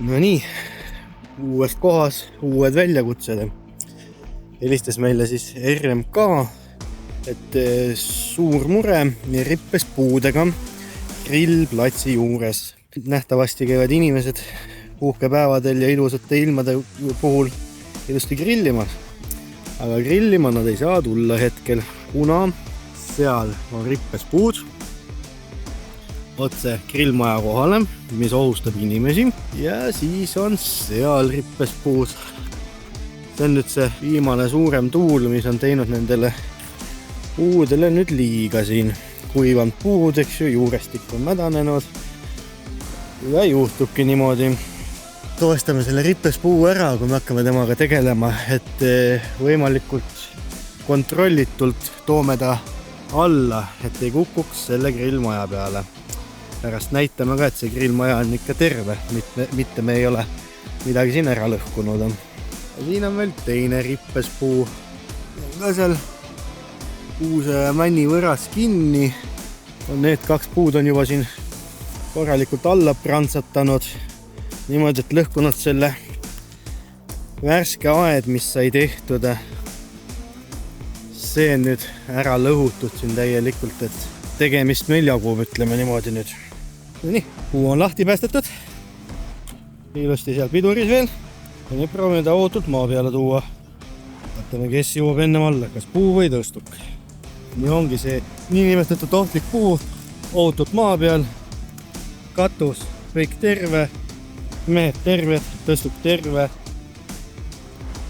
No nii, uues kohas uued väljakutsed. Helistas meile siis RMK, et suur mure rippes puudega grillplatsi juures. Nähtavasti käivad inimesed puhkepäevadel ja ilusate ilmade puhul ilusti grillimas. Aga grillima nad ei saa tulla hetkel, kuna seal on rippes puud otse grillmaja kohale, mis ohustab inimesi, ja siis on seal rippes puud. See on nüüd see viimane suurem tuul, mis on teinud nendele puudele nüüd liiga siin. Kuivanud puud, eks ju, juurestik on mädanenud ja juhtubki niimoodi. Toestame selle rippes puu ära, kui me hakkame temaga tegelema, et võimalikult kontrollitult toome ta alla, et ei kukuks selle grillmaja peale. Pärast näitame ka, et see grillmaja on ikka terve, mitte me ei ole midagi siin ära lõhkunud. Ja siin on veel teine rippes puu. Ka seal kuuse männi võras kinni. Need kaks puud on juba siin korralikult alla prantsatanud. Niimoodi, et lõhkunud selle värske aed, mis sai tehtud. See on nüüd ära lõhutud siin täielikult, et tegemist meil jagub, ütleme niimoodi nüüd. Nii, puu on lahti päästetud. Ilusti seal piduris veel. Ja nüüd proovime ta ootult maa peale tuua. Vaatame, kes jõuab ennem alla, kas puu või tõstuk. Nii ongi see niinimetatud ohtlik puu ootult maa peal. Katus, kõik terve. Mehed terved, tõstuk terve.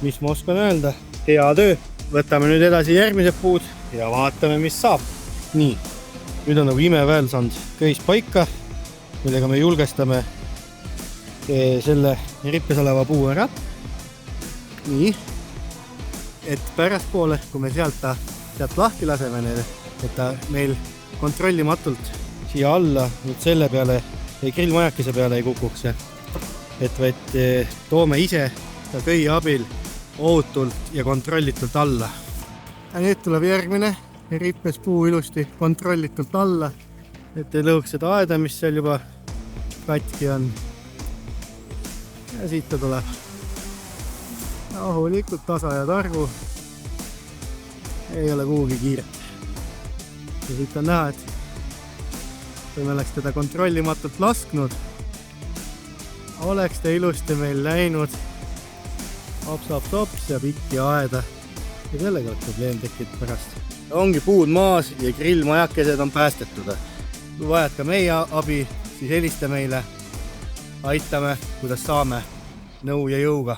Mis ma oskan öelda? Hea töö. Võtame nüüd edasi järgmised puud ja vaatame, mis saab. Nii, nüüd on nagu imeväel saanud köis paika, millega me julgestame selle rippes oleva puu ära. Nii, et pärast poole, kui me sealt lahti laseme, et ta meil kontrollimatult siia alla nüüd selle peale, grillmajakese peale ei kukuks, et vaid toome ise ta köie abil ootult ja kontrollitult alla. Ja nüüd tuleb järgmine rippes puu ilusti kontrollitult alla, et ei lõhuks seda aeda, mis seal juba katki on. Ja siit ta tuleb rahulikult, tasa ja targu. Ei ole kuhugi kiiret. Ja siit on näha, et kui me oleks teda kontrollimatult lasknud, oleks ta ilusti meil läinud hops ja pikki aeda. Ja sellega oleks probleem tekkinud pärast. Ongi puud maas ja grillmajakesed on päästetud. Kui vajad ka meie abi, siis helista meile. Aitame, kuidas saame, nõu ja jõuga.